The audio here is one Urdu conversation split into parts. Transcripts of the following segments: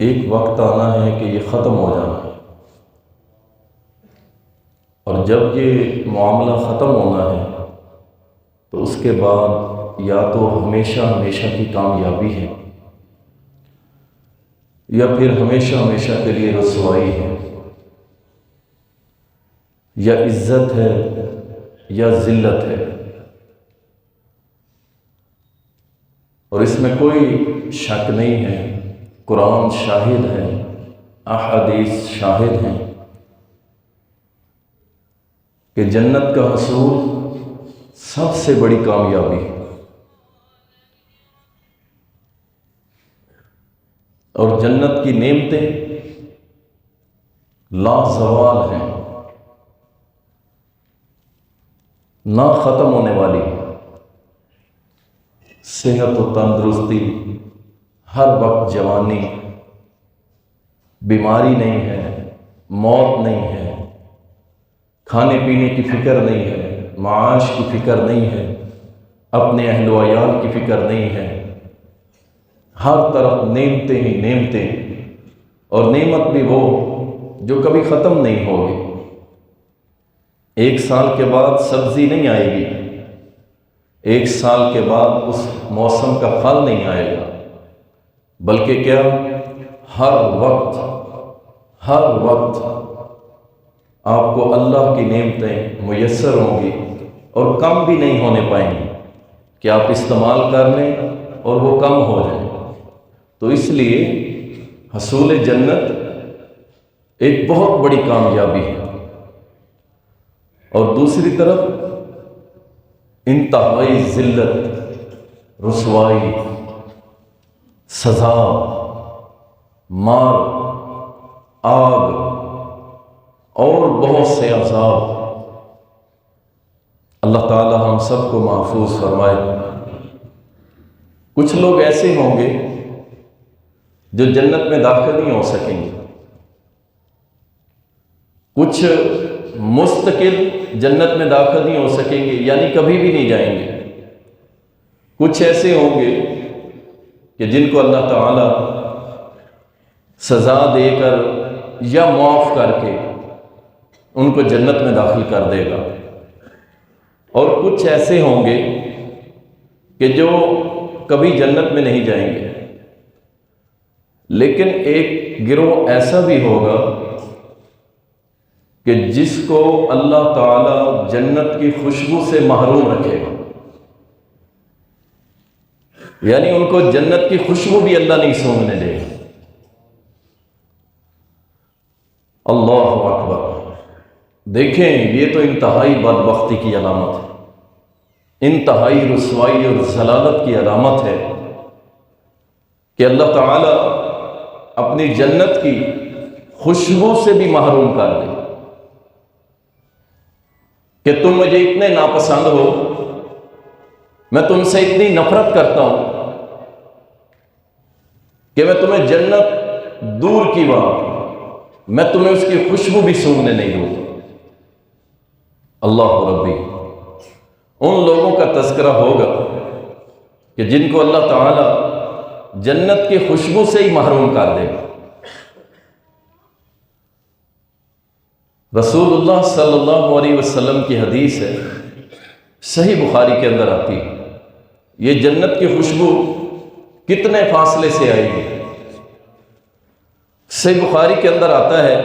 ایک وقت آنا ہے کہ یہ ختم ہو جانا ہے، اور جب یہ معاملہ ختم ہونا ہے تو اس کے بعد یا تو ہمیشہ ہمیشہ کی کامیابی ہے یا پھر ہمیشہ ہمیشہ کے لیے رسوائی ہے، یا عزت ہے یا ذلت ہے۔ اور اس میں کوئی شک نہیں ہے، قرآن شاہد ہے، احادیث شاہد ہیں کہ جنت کا حصول سب سے بڑی کامیابی ہے، اور جنت کی نعمتیں لازوال ہیں، نہ ختم ہونے والی، صحت و تندرستی، ہر وقت جوانی، بیماری نہیں ہے، موت نہیں ہے، کھانے پینے کی فکر نہیں ہے، معاش کی فکر نہیں ہے، اپنے اہل و عیال کی فکر نہیں ہے، ہر طرف نعمتیں ہی نعمتیں، اور نعمت بھی وہ جو کبھی ختم نہیں ہوگی۔ 1 سال کے بعد سبزی نہیں آئے گی، 1 سال کے بعد اس موسم کا پھل نہیں آئے گا، بلکہ کیا، ہر وقت آپ کو اللہ کی نعمتیں میسر ہوں گی، اور کم بھی نہیں ہونے پائیں گی کہ آپ استعمال کر لیں اور وہ کم ہو جائیں۔ تو اس لیے حصول جنت ایک بہت بڑی کامیابی ہے، اور دوسری طرف انتہائی ذلت، رسوائی، سزا، مار، آگ اور بہت سے عذاب۔ اللہ تعالی ہم سب کو محفوظ فرمائے۔ کچھ لوگ ایسے ہوں گے جو جنت میں داخل نہیں ہو سکیں گے، کچھ مستقل جنت میں داخل نہیں ہو سکیں گے، یعنی کبھی بھی نہیں جائیں گے۔ کچھ ایسے ہوں گے کہ جن کو اللہ تعالی سزا دے کر یا معاف کر کے ان کو جنت میں داخل کر دے گا، اور کچھ ایسے ہوں گے کہ جو کبھی جنت میں نہیں جائیں گے۔ لیکن ایک گروہ ایسا بھی ہوگا کہ جس کو اللہ تعالی جنت کی خوشبو سے محروم رکھے گا، یعنی ان کو جنت کی خوشبو بھی اللہ نہیں سونگنے دے گا۔ اللہ اکبر! دیکھیں، یہ تو انتہائی بدبختی کی علامت ہے، انتہائی رسوائی اور ضلالت کی علامت ہے کہ اللہ تعالی اپنی جنت کی خوشبو سے بھی محروم کر دے، کہ تم مجھے اتنے ناپسند ہو، میں تم سے اتنی نفرت کرتا ہوں کہ میں تمہیں جنت دور کی بات، میں تمہیں اس کی خوشبو بھی سونگنے نہیں دوں۔ اللہ ربی! ان لوگوں کا تذکرہ ہوگا کہ جن کو اللہ تعالی جنت کی خوشبو سے ہی محروم کر دے گا۔ رسول اللہ صلی اللہ علیہ وسلم کی حدیث ہے، صحیح بخاری کے اندر آتی ہے، یہ جنت کی خوشبو کتنے فاصلے سے آئے گی۔ صحیح بخاری کے اندر آتا ہے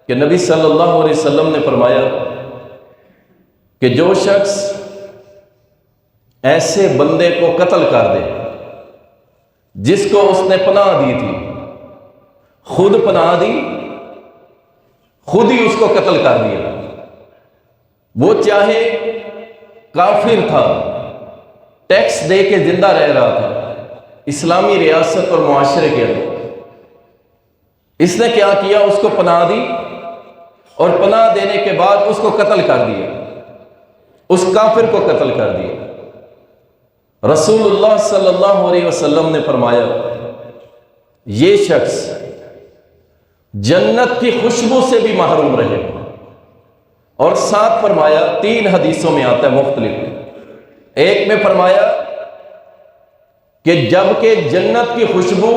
کہ نبی صلی اللہ علیہ وسلم نے فرمایا کہ جو شخص ایسے بندے کو قتل کر دے جس کو اس نے پناہ دی تھی، خود پناہ دی، خود ہی اس کو قتل کر دیا، وہ چاہے کافر تھا، ٹیکس دے کے زندہ رہ رہا تھا اسلامی ریاست اور معاشرے کے اندر، اس نے کیا کیا، اس کو پناہ دی، اور پناہ دینے کے بعد اس کو قتل کر دیا، اس کافر کو قتل کر دیا۔ رسول اللہ صلی اللہ علیہ وسلم نے فرمایا یہ شخص جنت کی خوشبو سے بھی محروم رہے، اور ساتھ فرمایا، 3 حدیثوں میں آتا ہے مختلف، ایک میں فرمایا کہ جب کہ جنت کی خوشبو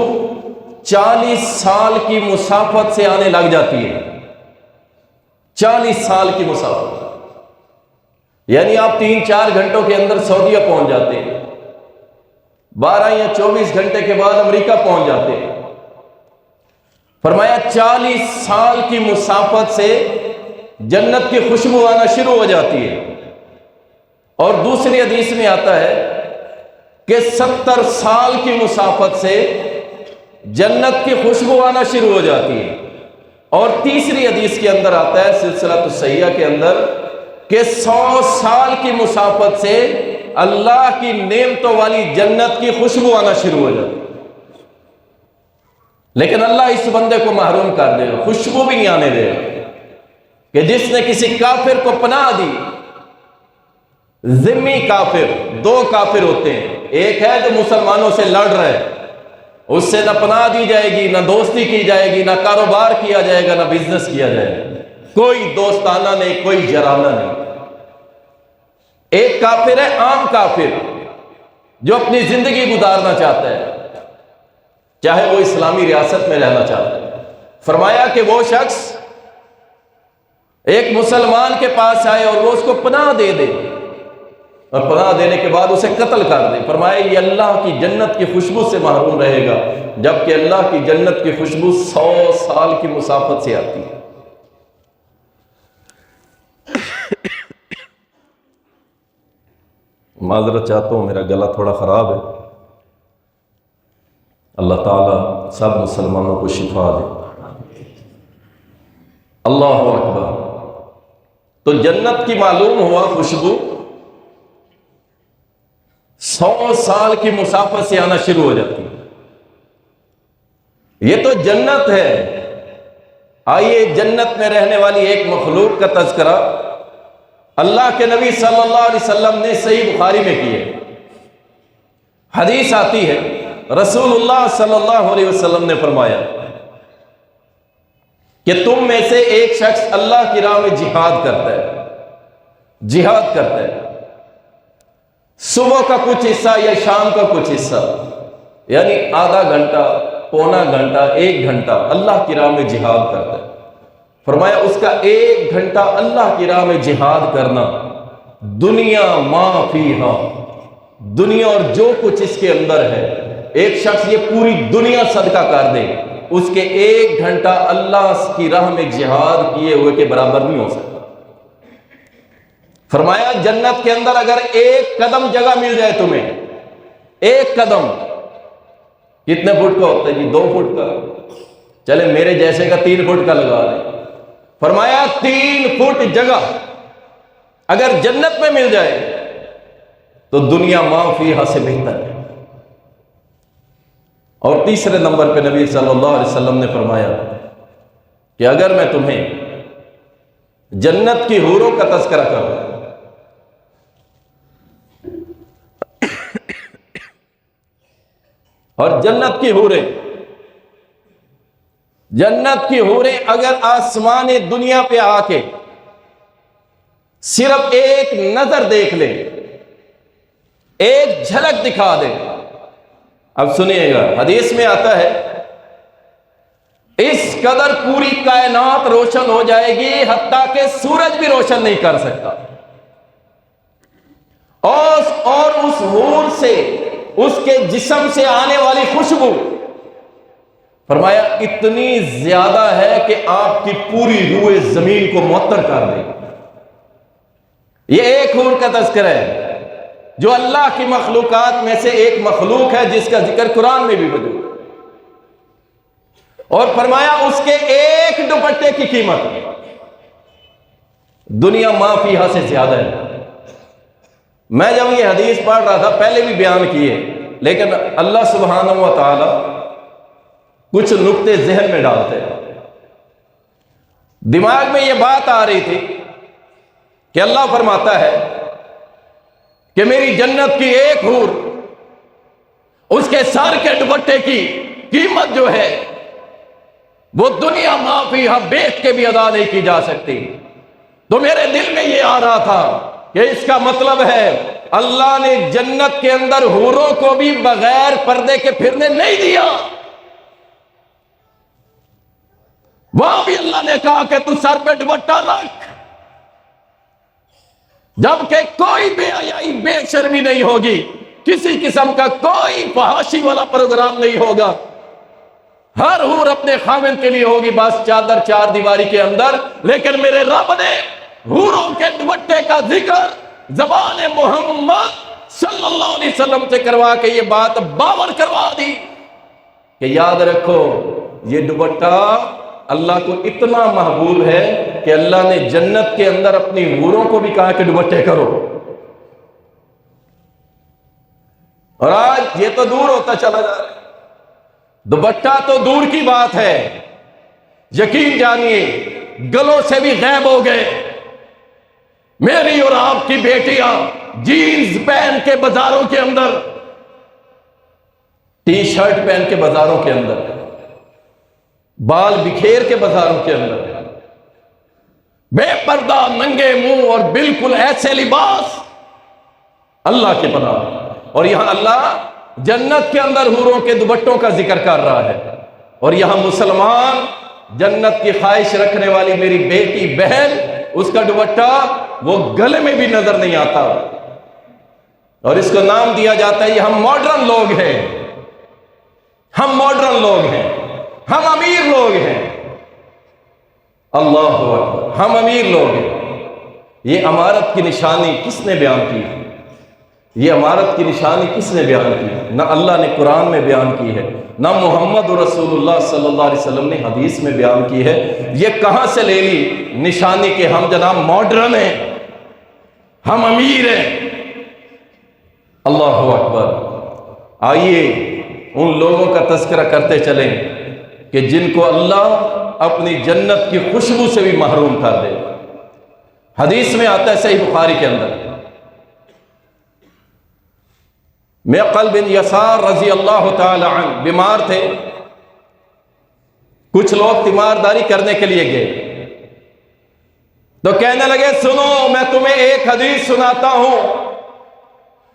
40 سال کی مسافت سے آنے لگ جاتی ہے. 40 سال کی مسافت، یعنی آپ 3-4 گھنٹوں کے اندر سعودیہ پہنچ جاتے ہیں، 12 یا 24 گھنٹے کے بعد امریکہ پہنچ جاتے ہیں. فرمایا 40 سال کی مسافت سے جنت کی خوشبو آنا شروع ہو جاتی ہے. اور دوسری حدیث میں آتا ہے کہ 70 سال کی مسافت سے جنت کی خوشبو آنا شروع ہو جاتی ہے. اور تیسری حدیث کے اندر آتا ہے سلسلہ الصحیحہ کے اندر کہ 100 سال کی مسافت سے اللہ کی نعمتوں والی جنت کی خوشبو آنا شروع ہو جاتی ہے. لیکن اللہ اس بندے کو محروم کر دے گا، خوشبو بھی نہیں آنے دے گا. کہ جس نے کسی کافر کو پناہ دی، ذمی کافر، 2 کافر ہوتے ہیں. ایک ہے جو مسلمانوں سے لڑ رہا ہے، اس سے نہ پناہ دی جائے گی، نہ دوستی کی جائے گی، نہ کاروبار کیا جائے گا، نہ بزنس کیا جائے گا، کوئی دوستانہ نہیں، کوئی جرانہ نہیں. ایک کافر ہے عام کافر جو اپنی زندگی گزارنا چاہتا ہے، چاہے وہ اسلامی ریاست میں رہنا چاہتا ہے. فرمایا کہ وہ شخص ایک مسلمان کے پاس آئے اور وہ اس کو پناہ دے دے، اور پناہ دینے کے بعد اسے قتل کر دے. فرمایا یہ اللہ کی جنت کی خوشبو سے محروم رہے گا، جبکہ اللہ کی جنت کی خوشبو 100 سال کی مسافت سے آتی ہے. معذرت چاہتا ہوں، میرا گلا تھوڑا خراب ہے. اللہ تعالیٰ سب مسلمانوں کو شفا دے. اللہ اکبر. تو جنت کی معلوم ہوا خوشبو 100 سال کی مسافت سے آنا شروع ہو جاتی ہے. یہ تو جنت ہے. آئیے جنت میں رہنے والی ایک مخلوق کا تذکرہ اللہ کے نبی صلی اللہ علیہ وسلم نے صحیح بخاری میں کی ہے. حدیث آتی ہے رسول اللہ صلی اللہ علیہ وسلم نے فرمایا کہ تم میں سے ایک شخص اللہ کی راہ میں جہاد کرتا ہے، صبح کا کچھ حصہ یا شام کا کچھ حصہ، یعنی آدھا گھنٹہ، پونا گھنٹہ، 1 گھنٹہ اللہ کی راہ میں جہاد کرتا ہے. فرمایا اس کا 1 گھنٹہ اللہ کی راہ میں جہاد کرنا دنیا ما فیہا، دنیا اور جو کچھ اس کے اندر ہے، ایک شخص یہ پوری دنیا صدقہ کر دے، اس کے 1 گھنٹہ اللہ کی راہ میں جہاد کیے ہوئے کے برابر نہیں ہو سکتا. فرمایا جنت کے اندر اگر 1 قدم جگہ مل جائے تمہیں، 1 قدم کتنے فٹ کا ہوتا ہے جی؟ 2 فٹ کا. چلے میرے جیسے کا 3 فٹ کا لگا دیں. فرمایا 3 فٹ جگہ اگر جنت میں مل جائے تو دنیا ما فیہا سے بہتر ہے. اور تیسرے نمبر پہ نبی صلی اللہ علیہ وسلم نے فرمایا کہ اگر میں تمہیں جنت کی حوروں کا تذکرہ کروں، اور جنت کی حوریں اگر آسمان دنیا پہ آ کے صرف ایک نظر دیکھ لے، ایک جھلک دکھا دے. اب سنیے گا، حدیث میں آتا ہے اس قدر پوری کائنات روشن ہو جائے گی حتیٰ کہ سورج بھی روشن نہیں کر سکتا. اور اس حور سے، اس کے جسم سے آنے والی خوشبو فرمایا اتنی زیادہ ہے کہ آپ کی پوری روح زمین کو معطر کر دے. یہ ایک حور کا تذکرہ ہے جو اللہ کی مخلوقات میں سے ایک مخلوق ہے جس کا ذکر قرآن میں بھی موجود ہے. اور فرمایا اس کے 1 دوپٹے کی قیمت دنیا ما فیہا سے زیادہ ہے. میں جب یہ حدیث پڑھ رہا تھا، پہلے بھی بیان کیے، لیکن اللہ سبحانہ و تعالی کچھ نقطے ذہن میں ڈالتے ہیں. دماغ میں یہ بات آ رہی تھی کہ اللہ فرماتا ہے کہ میری جنت کی 1 حور، اس کے سر کے دوپٹے کی قیمت جو ہے وہ دنیا ما فیہا بیچ کے بھی ادا نہیں کی جا سکتی. تو میرے دل میں یہ آ رہا تھا کہ اس کا مطلب ہے اللہ نے جنت کے اندر حوروں کو بھی بغیر پردے کے پھرنے نہیں دیا. وہاں بھی اللہ نے کہا کہ تو سر پہ دوپٹہ رکھ، جبکہ کوئی بے حیائی بے شرمی نہیں ہوگی، کسی قسم کا کوئی فحاشی والا پروگرام نہیں ہوگا، ہر حور اپنے خاوند کے لیے ہوگی، بس چادر چار دیواری کے اندر۔ لیکن میرے رب نے حوروں کے دوپٹے کا ذکر زبان محمد صلی اللہ علیہ وسلم سے کروا کے یہ بات باور کروا دی کہ یاد رکھو یہ دوپٹہ اللہ کو اتنا محبوب ہے کہ اللہ نے جنت کے اندر اپنی حوروں کو بھی کہا کہ دوپٹے کرو۔ اور آج یہ تو دور ہوتا چلا جا رہا ہے، دوپٹہ تو دور کی بات ہے، یقین جانیے گلوں سے بھی غائب ہو گئے۔ میری اور آپ کی بیٹیاں جینز پہن کے بازاروں کے اندر، ٹی شرٹ پہن کے بازاروں کے اندر، بال بکھیر کے بازاروں کے اندر، بے پردہ ننگے منہ اور بالکل ایسے لباس، اللہ کے پناہ۔ اور یہاں اللہ جنت کے اندر حوروں کے دوپٹوں کا ذکر کر رہا ہے، اور یہاں مسلمان جنت کی خواہش رکھنے والی میری بیٹی بہن، اس کا دوپٹہ وہ گلے میں بھی نظر نہیں آتا، اور اس کو نام دیا جاتا ہے یہ ہم ماڈرن لوگ ہیں، ہم ماڈرن لوگ ہیں، ہم امیر لوگ ہیں۔ اللہ اکبر، ہم امیر لوگ ہیں۔ یہ امارت کی نشانی کس نے بیان کی؟ یہ امارت کی نشانی کس نے بیان کی؟ نہ اللہ نے قرآن میں بیان کی ہے، نہ محمد رسول اللہ صلی اللہ علیہ وسلم نے حدیث میں بیان کی ہے۔ یہ کہاں سے لے لی نشانی کہ ہم جناب ماڈرن ہیں، ہم امیر ہیں؟ اللہ اکبر۔ آئیے ان لوگوں کا تذکرہ کرتے چلیں کہ جن کو اللہ اپنی جنت کی خوشبو سے بھی محروم کر دے۔ حدیث میں آتا ہے صحیح بخاری کے اندر، معقل بن یسار رضی اللہ تعالی عنہ بیمار تھے، کچھ لوگ تیمارداری کرنے کے لیے گئے تو کہنے لگے سنو میں تمہیں ایک حدیث سناتا ہوں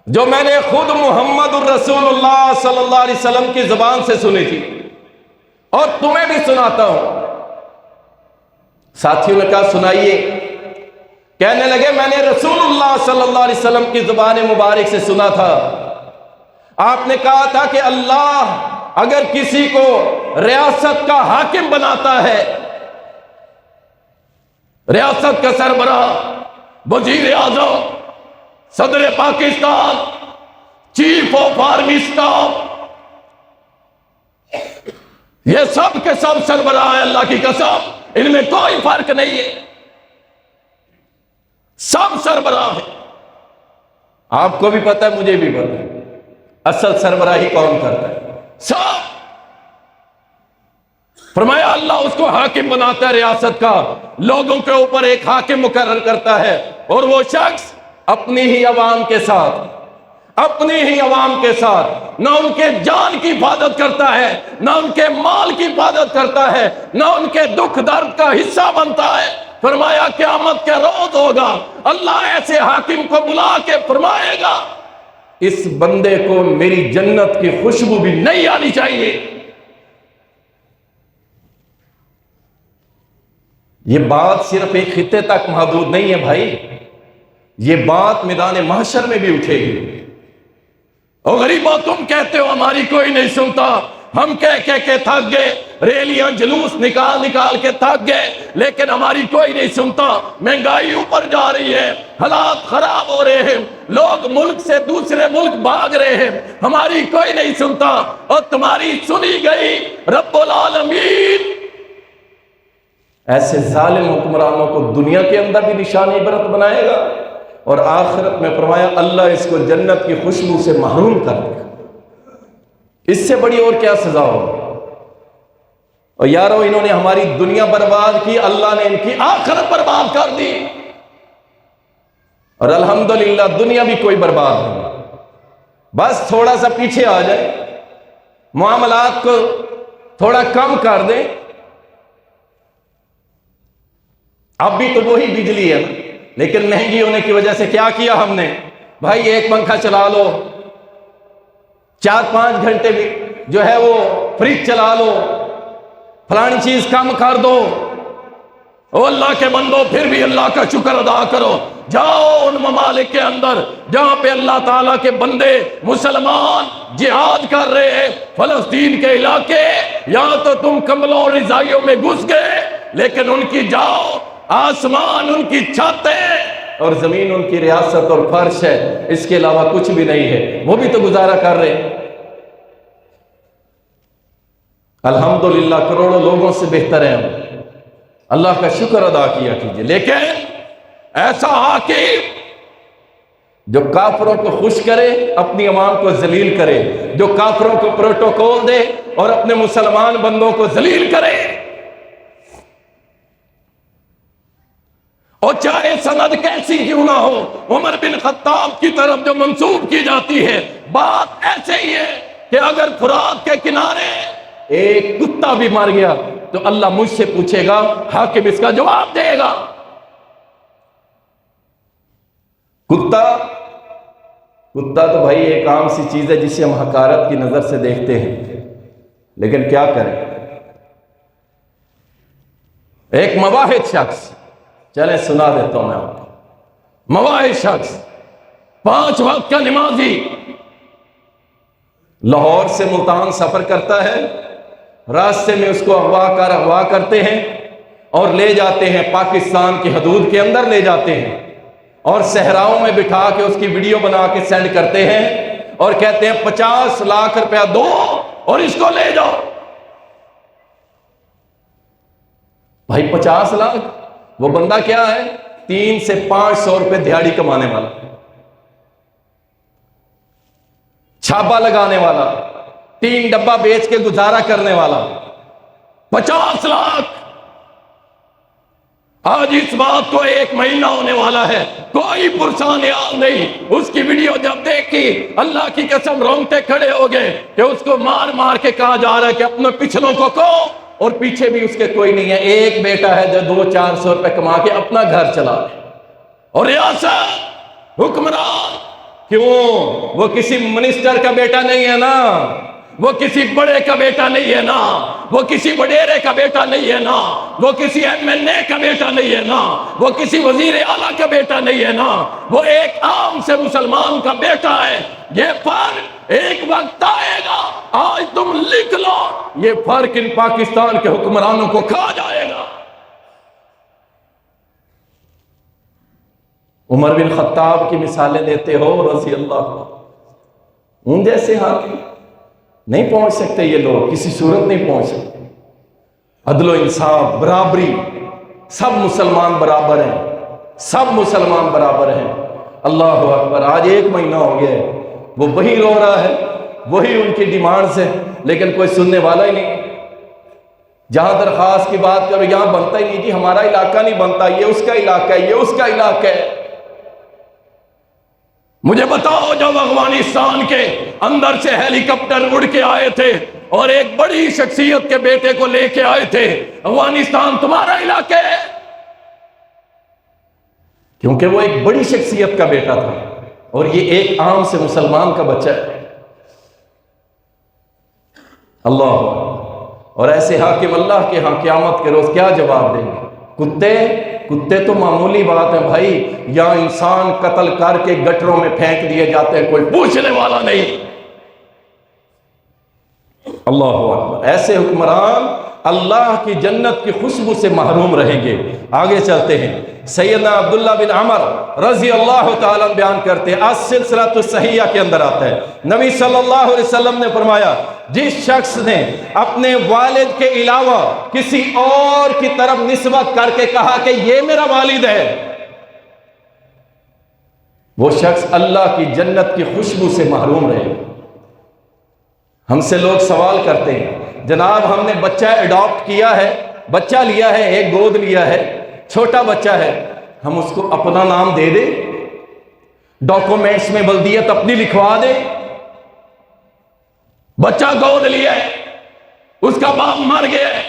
جو میں نے خود محمد الرسول اللہ صلی اللہ علیہ وسلم کی زبان سے سنی تھی اور تمہیں بھی سناتا ہوں۔ ساتھیوں نے کہا سنائیے۔ کہنے لگے میں نے رسول اللہ صلی اللہ علیہ وسلم کی زبان مبارک سے سنا تھا، آپ نے کہا تھا کہ اللہ اگر کسی کو ریاست کا حاکم بناتا ہے، ریاست کا سربراہ، وزیر اعظم، صدر Pakistan, chief of army staff, یہ سب کے سب سربراہ ہیں، اللہ کی قسم ان میں کوئی فرق نہیں ہے، سب سربراہ ہیں۔ آپ کو بھی پتہ ہے، مجھے بھی پتہ ہے، اصل سربراہی کون کرتا ہے؟ سب۔ فرمایا اللہ اس کو حاکم بناتا ہے ریاست کا، لوگوں کے اوپر ایک حاکم مقرر کرتا ہے، اور وہ شخص اپنی ہی عوام کے ساتھ، اپنی ہی عوام کے ساتھ نہ ان کے جان کی حفاظت کرتا ہے، نہ ان کے مال کی حفاظت کرتا ہے، نہ ان کے دکھ درد کا حصہ بنتا ہے۔ فرمایا قیامت کے روز ہوگا، اللہ ایسے حاکم کو بلا کے فرمائے گا اس بندے کو میری جنت کی خوشبو بھی نہیں آنی چاہیے۔ یہ بات صرف ایک خطے تک محدود نہیں ہے بھائی، یہ بات میدان محشر میں بھی اٹھے گی۔ اور غریبوں تم کہتے ہو ہماری کوئی نہیں سنتا، ہم کہہ کے تھک گئے، ریلیاں جلوس نکال کے تھک گئے، لیکن ہماری کوئی نہیں سنتا۔ مہنگائی اوپر جا رہی ہے، حالات خراب ہو رہے ہیں، لوگ ملک سے دوسرے ملک بھاگ رہے ہیں، ہماری کوئی نہیں سنتا، اور تمہاری سنی گئی رب العالمین ایسے ظالم حکمرانوں کو دنیا کے اندر بھی نشان عبرت بنائے گا، اور آخرت میں فرمایا اللہ اس کو جنت کی خوشبو سے محروم کر دے گا۔ اس سے بڑی اور کیا سزا ہوگی؟ اور یارو انہوں نے ہماری دنیا برباد کی، اللہ نے ان کی آخرت برباد کر دی، اور الحمدللہ دنیا بھی کوئی برباد نہیں، بس تھوڑا سا پیچھے آ جائے، معاملات کو تھوڑا کم کر دیں۔ اب بھی تو وہی بجلی ہے نا، لیکن مہنگی ہونے کی وجہ سے کیا کیا ہم نے؟ بھائی ایک پنکھا چلا لو، 4-5 گھنٹے بھی جو ہے وہ فریج چلا لو، فلانی چیز کم کر دو. او اللہ کے بندو پھر بھی اللہ کا شکر ادا کرو. جاؤ ان ممالک کے اندر جہاں پہ اللہ تعالیٰ کے بندے مسلمان جہاد کر رہے ہیں، فلسطین کے علاقے، یہاں تو تم کمبلوں اور رضائیوں میں گھس گئے، لیکن ان کی جاؤ، آسمان ان کی چھت ہے اور زمین ان کی ریاست اور فرش ہے، اس کے علاوہ کچھ بھی نہیں ہے، وہ بھی تو گزارا کر رہے ہیں. الحمدللہ کروڑوں لوگوں سے بہتر ہیں ہم. اللہ کا شکر ادا کیا کیجئے. لیکن ایسا حاکم جو کافروں کو خوش کرے، اپنی عوام کو ذلیل کرے، جو کافروں کو پروٹوکول دے اور اپنے مسلمان بندوں کو ذلیل کرے، اور چاہے سند کیسی کیوں نہ ہو، عمر بن خطاب کی طرف جو منسوب کی جاتی ہے، بات ایسے ہی ہے کہ اگر فرات کے کنارے ایک کتا بھی مر گیا تو اللہ مجھ سے پوچھے گا، حاکم اس کا جواب دے گا. کتا تو بھائی ایک عام سی چیز ہے جسے ہم حقارت کی نظر سے دیکھتے ہیں، لیکن کیا کریں. ایک مواحد شخص، چلیں سنا دیتا ہوں میں آپ کو. مواحد شخص 5 وقت کا نمازی، لاہور سے ملتان سفر کرتا ہے، راستے میں اس کو اغوا کرتے ہیں اور لے جاتے ہیں پاکستان کی حدود کے اندر لے جاتے ہیں، اور صحراؤں میں بٹھا کے اس کی ویڈیو بنا کے سینڈ کرتے ہیں اور کہتے ہیں 50 لاکھ روپیہ دو اور اس کو لے جاؤ. بھائی 50 لاکھ، وہ بندہ کیا ہے؟ 300 سے 500 روپے دیہاڑی کمانے والا، چھاپا لگانے والا، 3 ڈبہ بیچ کے گزارا کرنے والا. 50 لاکھ. آج اس بات کو 1 مہینہ ہونے والا ہے، کوئی پرسانیال نہیں. اس کی ویڈیو جب دیکھی اللہ کی قسم رونگٹے کھڑے ہو گئے کہ اس کو مار مار کے کہا جا رہا ہے کہ اپنے پچھلوں کو کہو، اور پیچھے بھی اس کے کوئی نہیں ہے. ایک بیٹا ہے جو 200-400 روپے کما کے اپنا گھر چلا رہے، اور ریاست حکمران کیوں؟ وہ کسی منسٹر کا بیٹا نہیں ہے نا، وہ کسی بڑے کا بیٹا نہیں ہے نا، وہ کسی وڈیرے کا بیٹا نہیں ہے نا، وہ کسی MLA کا بیٹا نہیں ہے نا، وہ کسی وزیر اعلیٰ کا بیٹا نہیں ہے نا، وہ ایک عام سے مسلمان کا بیٹا ہے. یہ فرق ایک وقت آئے گا، آج تم لکھ لو، یہ فرق ان پاکستان کے حکمرانوں کو کھا جائے گا. عمر بن خطاب کی مثالیں دیتے ہو رضی اللہ عنہ. ان جیسے حاکم نہیں پہنچ سکتے، یہ لوگ کسی صورت نہیں پہنچ سکتے. عدل و انصاف، برابری، سب مسلمان برابر ہیں، سب مسلمان برابر ہیں. اللہ اکبر. آج 1 مہینہ ہو گیا ہے، وہ وہی رو رہا ہے، وہی ان کی ڈیمانڈز ہے، لیکن کوئی سننے والا ہی نہیں. جہاں درخواست کی بات کرو یہاں بنتا ہی نہیں، جی ہمارا علاقہ نہیں بنتا، یہ اس کا علاقہ ہے، یہ اس کا علاقہ ہے. مجھے بتاؤ جب افغانستان کے اندر سے ہیلی کاپٹر اڑ کے آئے تھے اور ایک بڑی شخصیت کے بیٹے کو لے کے آئے تھے، افغانستان تمہارا علاقہ ہے؟ کیونکہ وہ ایک بڑی شخصیت کا بیٹا تھا اور یہ ایک عام سے مسلمان کا بچہ ہے. اللہ. اور ایسے حاکم اللہ کے ہاں قیامت کے روز کیا جواب دیں گے؟ کتے تو معمولی بات ہے بھائی، یا انسان قتل کر کے گٹروں میں پھینک دیے جاتے ہیں، کوئی پوچھنے والا نہیں. اللہ اکبر. ایسے حکمران اللہ کی جنت کی خوشبو سے محروم رہیں گے. آگے چلتے ہیں. سیدنا عبداللہ بن عمر رضی اللہ تعالیٰ بیان کرتے ہیں، السلسلۃ الصحیحہ کے اندر آتا ہے، نبی صلی اللہ علیہ وسلم نے فرمایا جس شخص نے اپنے والد کے علاوہ کسی اور کی طرف نسبت کر کے کہا کہ یہ میرا والد ہے، وہ شخص اللہ کی جنت کی خوشبو سے محروم رہے. ہم سے لوگ سوال کرتے ہیں جناب ہم نے بچہ ایڈاپٹ کیا ہے، بچہ لیا ہے، ایک گود لیا ہے، چھوٹا بچہ ہے، ہم اس کو اپنا نام دے دیں، ڈاکومنٹس میں بلدیت اپنی لکھوا دیں. بچہ گود لیا ہے، اس کا باپ مر گیا ہے،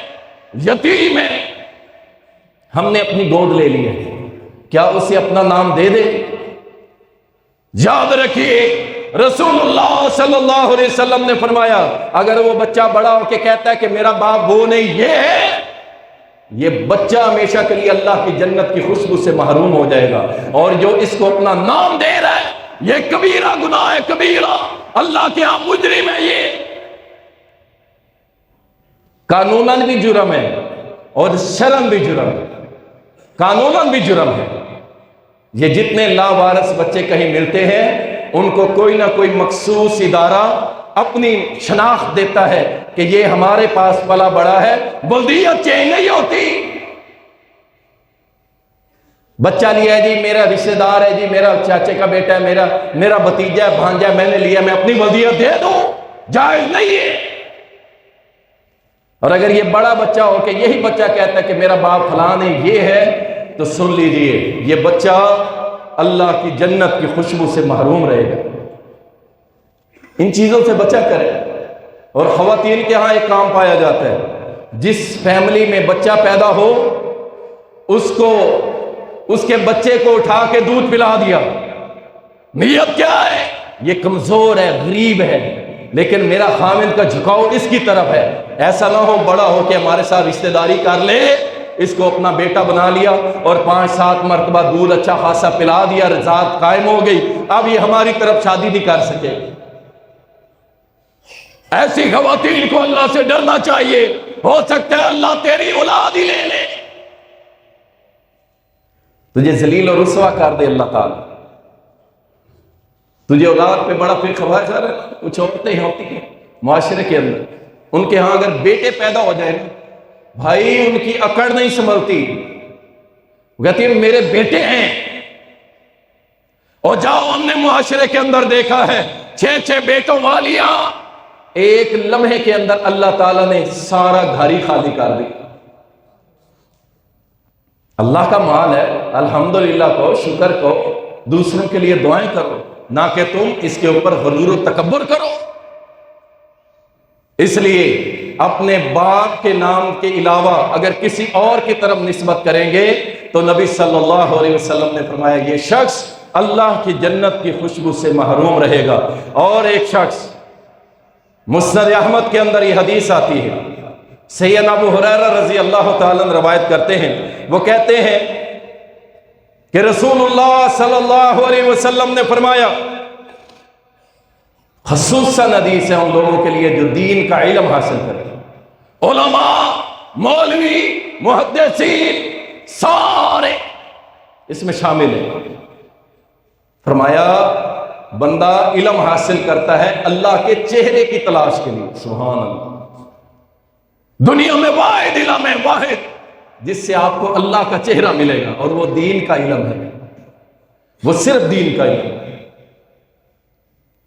یتیم ہے، ہم نے اپنی گود لے لی ہے، کیا اسے اپنا نام دے دے؟ یاد رکھیے رسول اللہ صلی اللہ علیہ وسلم نے فرمایا اگر وہ بچہ بڑا ہو کے کہتا ہے کہ میرا باپ وہ نہیں یہ ہے، یہ بچہ ہمیشہ کے لیے اللہ کی جنت کی خوشبو سے محروم ہو جائے گا، اور جو اس کو اپنا نام دے رہا ہے یہ کبیرہ گناہ ہے، کبیرہ، اللہ کے ہاں مجرم ہے، یہ قانوناً بھی جرم ہے اور شرعاً بھی جرم ہے، قانوناً بھی جرم ہے۔ یہ جتنے لاوارث بچے کہیں ملتے ہیں ان کو کوئی نہ کوئی مخصوص ادارہ اپنی شناخت دیتا ہے کہ یہ ہمارے پاس پلا بڑا ہے، بلدیت چینج نہیں ہوتی۔ بچہ لیا ہے جی میرا رشتہ دار ہے، جی میرا چاچے کا بیٹا ہے، میرا بھتیجا ہے، بھانجا ہے، میں نے لیا، میں اپنی بلدیت دے دوں، جائز نہیں ہے۔ اور اگر یہ بڑا بچہ ہو کہ یہی بچہ کہتا ہے کہ میرا باپ فلاں ہے، یہ ہے، تو سن لیجئے یہ بچہ اللہ کی جنت کی خوشبو سے محروم رہے گا۔ ان چیزوں سے بچا کرے۔ اور خواتین کے ہاں ایک کام پایا جاتا ہے، جس فیملی میں بچہ پیدا ہو اس کے بچے کو اٹھا کے دودھ پلا دیا، نیت کیا ہے؟ یہ کمزور ہے، غریب ہے، لیکن میرا خامد کا جھکاؤ اس کی طرف ہے، ایسا نہ ہو بڑا ہو کے ہمارے ساتھ رشتہ داری کر لے، اس کو اپنا بیٹا بنا لیا اور 5-7 مرتبہ دودھ اچھا خاصا پلا دیا، ذات قائم ہو گئی، اب یہ ہماری طرف شادی نہیں کر سکے۔ ایسی خواتین کو اللہ سے ڈرنا چاہیے، ہو سکتا ہے اللہ تیری اولاد ہی لے لے، تجھے ذلیل اور رسوا کر دے اللہ تعالیٰ۔ تجھے اولاد پہ بڑا فکر ہوا جا رہا ہے، کچھ عورتیں ہوتی ہیں معاشرے کے اندر، ان کے ہاں اگر بیٹے پیدا ہو جائے نا بھائی ان کی اکڑ نہیں سنبھلتی، وہ کہتی ہیں میرے بیٹے ہیں، اور جاؤ ہم نے معاشرے کے اندر دیکھا ہے 6 بیٹوں والیاں ایک لمحے کے اندر اللہ تعالیٰ نے سارا گھر ہی خالی کر دی۔ اللہ کا مال ہے، الحمدللہ کو، شکر کو، دوسروں کے لیے دعائیں کرو، نہ کہ تم اس کے اوپر غرور و تکبر کرو۔ اس لیے اپنے باپ کے نام کے علاوہ اگر کسی اور کی طرف نسبت کریں گے تو نبی صلی اللہ علیہ وسلم نے فرمایا یہ شخص اللہ کی جنت کی خوشبو سے محروم رہے گا۔ اور ایک شخص، مسند احمد کے اندر یہ حدیث آتی ہے، سیدنا ابو ہریرہ رضی اللہ تعالیٰ عنہ روایت کرتے ہیں، وہ کہتے ہیں کہ رسول اللہ صلی اللہ علیہ وسلم نے فرمایا، خصوصاً حدیث ہے ان لوگوں کے لیے جو دین کا علم حاصل کریں، علماء، مولوی، محدثین سارے اس میں شامل ہیں۔ فرمایا بندہ علم حاصل کرتا ہے اللہ کے چہرے کی تلاش کے لیے، سبحان اللہ، دنیا میں واحد علم ہے، واحد جس سے آپ کو اللہ کا چہرہ ملے گا، اور وہ دین کا علم ہے، وہ صرف دین کا علم ہے۔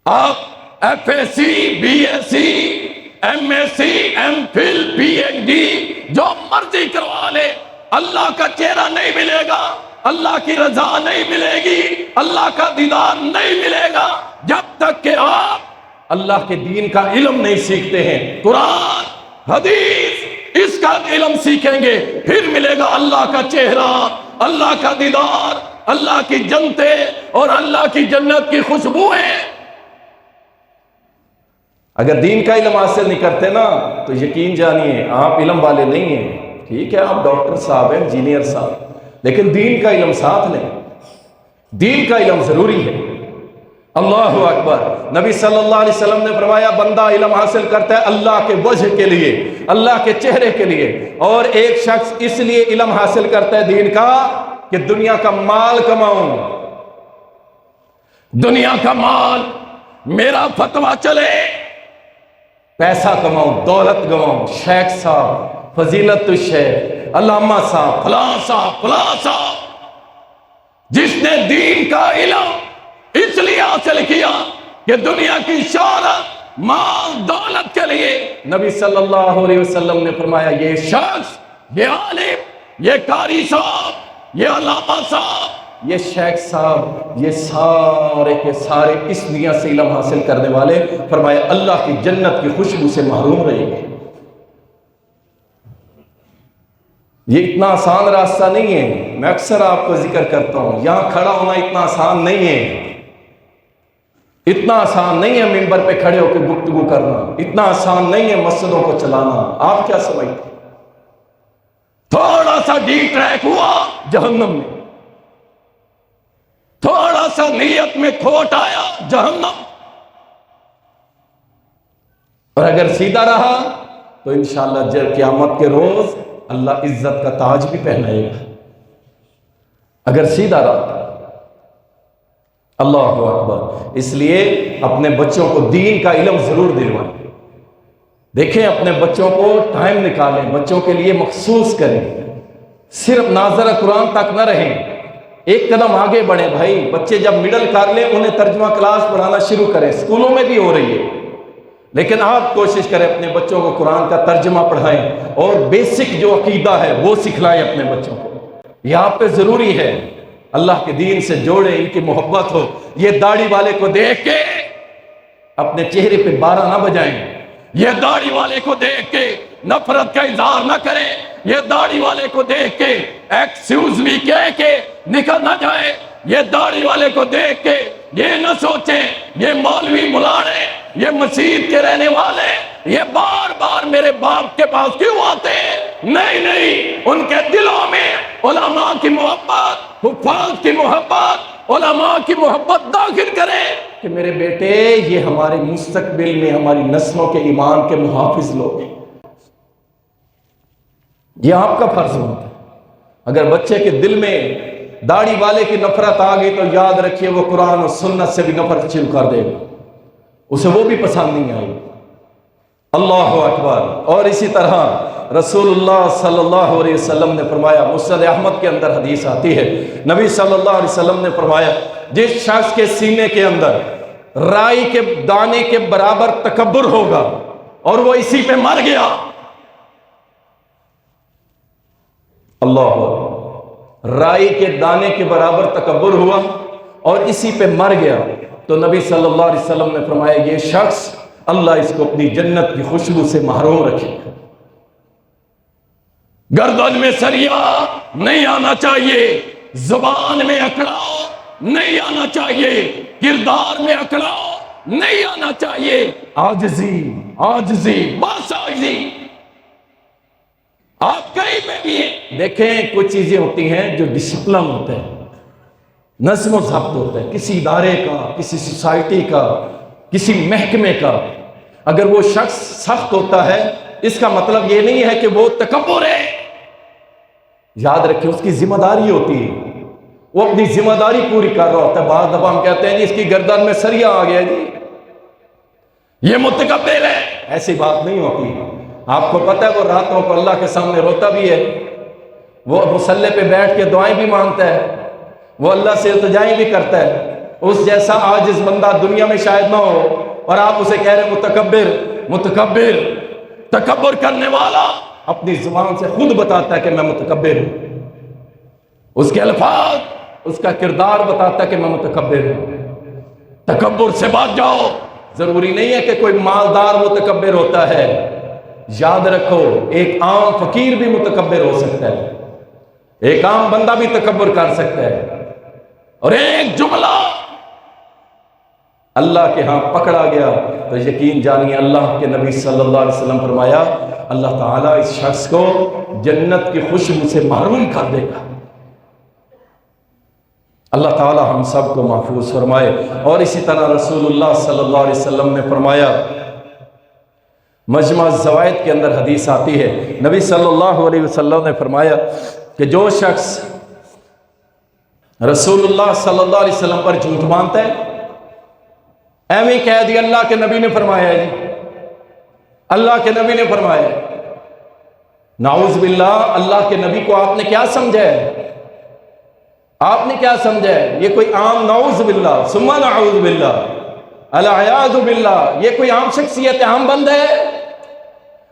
آپ F A C, B S C, M S C, M Phil, P H D جو مرضی کروا لے، اللہ کا چہرہ نہیں ملے گا، اللہ کی رضا نہیں ملے گی، اللہ کا دیدار نہیں ملے گا جب تک کہ آپ اللہ کے دین کا علم نہیں سیکھتے ہیں۔ قرآن، حدیث، اس کا علم سیکھیں گے پھر ملے گا اللہ کا چہرہ، اللہ کا دیدار، اللہ کی جنتیں اور اللہ کی جنت کی خوشبوئیں۔ اگر دین کا علم حاصل نہیں کرتے نا تو یقین جانیے آپ علم والے نہیں ہیں۔ ٹھیک ہے آپ ڈاکٹر صاحب ہیں، انجینئر صاحب، لیکن دین کا علم ساتھ لیں، دین کا علم ضروری ہے۔ اللہ اکبر۔ نبی صلی اللہ علیہ وسلم نے فرمایا بندہ علم حاصل کرتا ہے اللہ کے وجہ کے لیے، اللہ کے چہرے کے لیے، اور ایک شخص اس لیے علم حاصل کرتا ہے دین کا کہ دنیا کا مال کماؤں، دنیا کا مال، میرا فتویٰ چلے، پیسہ کماؤں، دولت کماؤں، شیخ صاحب، فضیلت الشیخ، علامہ صاحب، فلاں صاحب، فلاں صاحب، جس نے دین کا علم اس لیے حاصل کیا کہ دنیا کی شہرت، مال، دولت کے لیے، نبی صلی اللہ علیہ وسلم نے فرمایا یہ شخص، یہ عالم، یہ قاری صاحب، یہ علامہ صاحب، یہ شیخ صاحب، یہ سارے کے سارے اس دنیا سے علم حاصل کرنے والے، فرمایا اللہ کی جنت کی خوشبو سے محروم رہیں گے۔ یہ اتنا آسان راستہ نہیں ہے، میں اکثر آپ کو ذکر کرتا ہوں، یہاں کھڑا ہونا اتنا آسان نہیں ہے۔ اتنا آسان نہیں ہے منبر پہ کھڑے ہو کے گفتگو کرنا، اتنا آسان نہیں ہے مسجدوں کو چلانا۔ آپ کیا سمجھتے؟ تھوڑا سا ڈی ٹریک ہوا جہنم میں، تھوڑا سا نیت میں کھوٹ آیا جہنم، اور اگر سیدھا رہا تو انشاءاللہ جب قیامت کے روز اللہ عزت کا تاج بھی پہنائے گا، اگر سیدھا رہا۔ اللہ اکبر۔ اس لیے اپنے بچوں کو دین کا علم ضرور دلوائیں۔ دیکھیں اپنے بچوں کو ٹائم نکالیں، بچوں کے لیے مخصوص کریں، صرف ناظرہ قرآن تک نہ رہیں، ایک قدم آگے بڑھیں۔ بھائی بچے جب مڈل کر لیں انہیں ترجمہ کلاس پڑھانا شروع کریں، اسکولوں میں بھی ہو رہی ہے، لیکن آپ کوشش کریں اپنے بچوں کو قرآن کا ترجمہ پڑھائیں اور بیسک جو عقیدہ ہے وہ سکھلائیں اپنے بچوں کو، یہ آپ پہ ضروری ہے۔ اللہ کے دین سے جوڑیں، ان کی محبت ہو۔ یہ داڑھی والے کو دیکھ کے اپنے چہرے پہ بارہ نہ بجائیں، یہ داڑھی والے کو دیکھ کے نفرت کا اظہار نہ کریں، یہ داڑھی والے کو دیکھ کے ایکسکیوز می کہہ کے نکل نہ جائے، یہ داڑھی والے کو دیکھ کے یہ نہ سوچیں یہ مولوی ملانے، یہ مسجد کے رہنے والے، یہ بار بار میرے باپ کے پاس کیوں آتے ہیں؟ نہیں، ان کے دلوں میں علماء کی محبت، حفاظ کی محبت، علماء کی محبت داخل کرے کہ میرے بیٹے یہ ہمارے مستقبل میں ہماری نسلوں کے ایمان کے محافظ لوگ ہیں۔ یہ آپ کا فرض ہوتا ہے۔ اگر بچے کے دل میں داڑھی والے کی نفرت آ گئی تو یاد رکھیے وہ قرآن و سنت سے بھی نفرت شروع کر دے گا، اسے وہ بھی پسند نہیں آئی۔ اللہ اکبر۔ اور اسی طرح رسول اللہ صلی اللہ علیہ وسلم نے فرمایا، مسند احمد کے اندر حدیث آتی ہے، نبی صلی اللہ علیہ وسلم نے فرمایا جس شخص کے سینے کے اندر رائی کے دانے کے برابر تکبر ہوگا اور وہ اسی پہ مر گیا، اللہ اکبر، رائی کے دانے کے برابر تکبر ہوا اور اسی پہ مر گیا، تو نبی صلی اللہ علیہ وسلم نے فرمایا یہ شخص اللہ اس کو اپنی جنت کی خوشبو سے محروم رکھے گا۔ گردن میں سریا نہیں آنا چاہیے، زبان میں اکڑاؤ نہیں آنا چاہیے، کردار میں اکڑاؤ نہیں آنا چاہیے، عاجزی بس عاجزی۔ آپ کہیں پہ بھی ہیں دیکھیں کچھ چیزیں ہوتی ہیں جو ڈسپلن ہوتے ہیں، نظم و ضبط ہوتا ہے، کسی ادارے کا، کسی سوسائٹی کا، کسی محکمے کا۔ اگر وہ شخص سخت ہوتا ہے اس کا مطلب یہ نہیں ہے کہ وہ تکبر ہے، یاد رکھیں اس کی ذمہ داری ہوتی ہے، وہ اپنی ذمہ داری پوری کر رہا ہوتا ہے۔ بعض دفعہ ہم کہتے ہیں جی اس کی گردن میں سریا آ گیا جی یہ متکبر ہے، ایسی بات نہیں ہوتی۔ آپ کو پتہ ہے وہ راتوں کو اللہ کے سامنے روتا بھی ہے، وہ مصلی پہ بیٹھ کے دعائیں بھی مانگتا ہے، وہ اللہ سے التجائیں بھی کرتا ہے۔ اس جیسا عاجز بندہ دنیا میں شاید نہ ہو، اور آپ اسے کہہ رہے متکبر۔ تکبر کرنے والا اپنی زبان سے خود بتاتا ہے کہ میں متکبر ہوں، اس کے الفاظ، اس کا کردار بتاتا ہے کہ میں متکبر ہوں۔ تکبر سے بچ جاؤ۔ ضروری نہیں ہے کہ کوئی مالدار متکبر ہوتا ہے، یاد رکھو ایک عام فقیر بھی متکبر ہو سکتا ہے، ایک عام بندہ بھی تکبر کر سکتا ہے، اور ایک جملہ اللہ کے ہاں پکڑا گیا تو یقین جانیے اللہ کے نبی صلی اللہ علیہ وسلم فرمایا اللہ تعالیٰ اس شخص کو جنت کی خوشبو سے محروم کر دے گا۔ اللہ تعالیٰ ہم سب کو محفوظ فرمائے۔ اور اسی طرح رسول اللہ صلی اللہ علیہ وسلم نے فرمایا، مجمع الزوائد کے اندر حدیث آتی ہے، نبی صلی اللہ علیہ وسلم نے فرمایا کہ جو شخص رسول اللہ صلی اللہ علیہ وسلم پر جھوٹ باندھتا ہے، ایویں کہہ دیا اللہ کے نبی نے فرمایا جی، اللہ کے نبی نے فرمایا، نعوذ باللہ، اللہ کے نبی کو آپ نے کیا سمجھا ہے؟ آپ نے کیا سمجھا ہے؟ یہ کوئی عام نعوذ باللہ ثم نعوذ باللہ العیاذ باللہ، یہ کوئی عام شخصیت عام بند ہے؟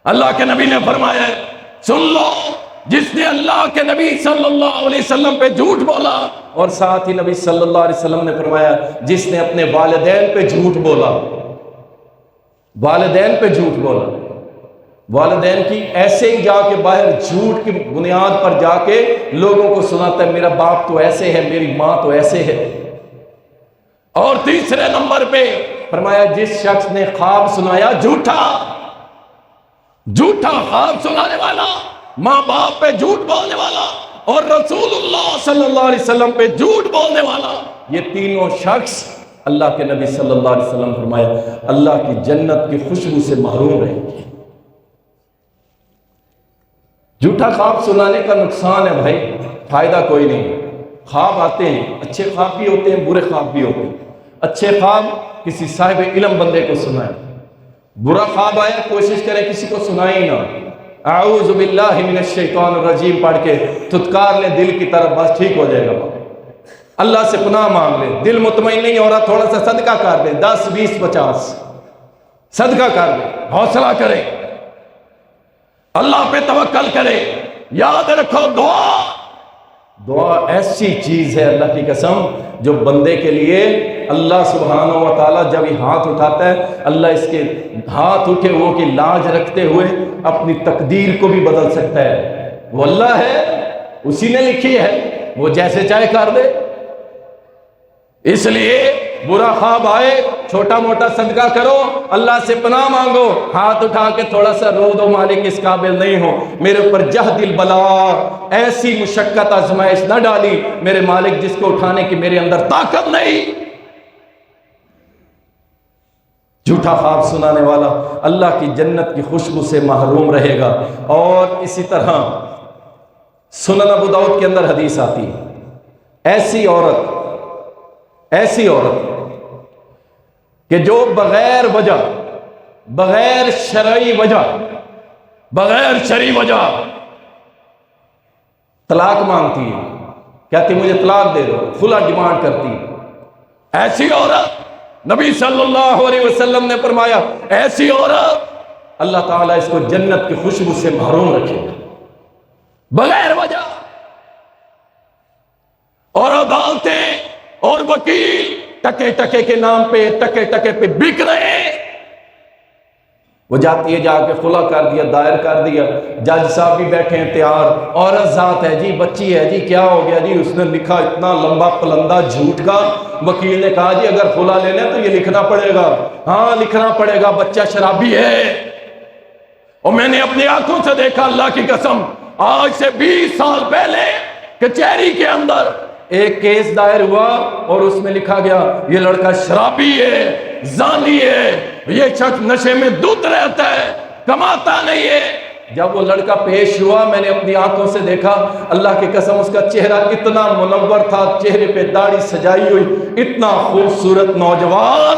اللہ کے نبی نے فرمایا سن لو، جس نے اللہ کے نبی صلی اللہ علیہ وسلم پہ جھوٹ بولا، اور ساتھ ہی نبی صلی اللہ علیہ وسلم نے فرمایا جس نے اپنے والدین پہ جھوٹ بولا، والدین پہ جھوٹ بولا، والدین کی ایسے ہی جا کے باہر جھوٹ کی بنیاد پر جا کے لوگوں کو سناتا ہے میرا باپ تو ایسے ہے، میری ماں تو ایسے ہے، اور تیسرے نمبر پہ فرمایا جس شخص نے خواب سنایا جھوٹا خواب سنانے والا، ماں باپ پہ جھوٹ بولنے والا اور رسول اللہ صلی اللہ علیہ وسلم پہ جھوٹ بولنے والا، یہ تینوں شخص اللہ کے نبی صلی اللہ علیہ وسلم فرمایا اللہ کی جنت کی خوشبو سے محروم رہیں گے۔ جھوٹا خواب سنانے کا نقصان ہے بھائی، فائدہ کوئی نہیں۔ خواب آتے ہیں، اچھے خواب بھی ہوتے ہیں، برے خواب بھی ہوتے ہیں۔ اچھے خواب کسی صاحب علم بندے کو سنائیں، برا خواب آیا کوشش کریں کسی کو سنائیں نہ، اعوذ باللہ من الشیطان الرجیم پڑھ کے تھتکار لیں دل کی طرف، بس ٹھیک ہو جائے گا۔ اللہ سے پناہ مانگ لیں، دل مطمئن نہیں ہو رہا تھوڑا سا صدقہ کر دیں، 10 20 50 صدقہ کر دیں، حوصلہ کریں، اللہ پہ توکل کریں۔ یاد رکھو دعا ایسی چیز ہے اللہ کی قسم جو بندے کے لیے اللہ سبحانہ و تعالیٰ جب یہ ہاتھ اٹھاتا ہے، اللہ اس کے ہاتھ اٹھے وہ کی لاج رکھتے ہوئے اپنی تقدیر کو بھی بدل سکتا ہے۔ وہ اللہ ہے، اسی نے لکھی ہے، وہ جیسے چاہے کر دے۔ اس لیے برا خواب آئے چھوٹا موٹا صدقہ کرو، اللہ سے پناہ مانگو، ہاتھ اٹھا کے تھوڑا سا رو دو مالک اس قابل نہیں ہو، میرے اوپر جہد البلا، ایسی مشقت آزمائش نہ ڈالی میرے مالک جس کو اٹھانے کی میرے اندر طاقت نہیں۔ جھوٹا خواب سنانے والا اللہ کی جنت کی خوشبو سے محروم رہے گا۔ اور اسی طرح سنن ابو داؤد کے اندر حدیث آتی ہے، ایسی عورت کہ جو بغیر وجہ، بغیر شرعی وجہ طلاق مانگتی ہے، کہتی مجھے طلاق دے دو، خلا ڈیمانڈ کرتی ہے، ایسی عورت نبی صلی اللہ علیہ وسلم نے فرمایا ایسی عورت اللہ تعالیٰ اس کو جنت کی خوشبو سے محروم رکھے گا بغیر وجہ۔ اور عدالتیں اور وکیل ٹکے کے نام پہ ٹکے پہ بک رہے ہیں، وہ جاتی ہے جا کے خلا کر دیا، دائر کر دیا، جج صاحب بھی بیٹھے ہیں تیار، عورت ذات ہے جی، بچی ہے جی، کیا ہو گیا جی، اس نے لکھا اتنا لمبا پلندہ جھوٹ کا، وکیل نے کہا جی اگر خلا لینا تو یہ لکھنا پڑے گا، ہاں لکھنا پڑے گا بچہ شرابی ہے۔ اور میں نے اپنی آنکھوں سے دیکھا اللہ کی قسم، آج سے 20 سال پہلے کچہری کے اندر ایک کیس دائر ہوا اور اس میں لکھا گیا یہ لڑکا شرابی ہے، زانی ہے، یہ شخص نشے میں دھت رہتا ہے، کماتا نہیں ہے۔ جب وہ لڑکا پیش ہوا میں نے اپنی آنکھوں سے دیکھا، اللہ کی قسم اس کا چہرہ اتنا منور تھا، چہرے پہ داڑھی سجائی ہوئی، اتنا خوبصورت نوجوان۔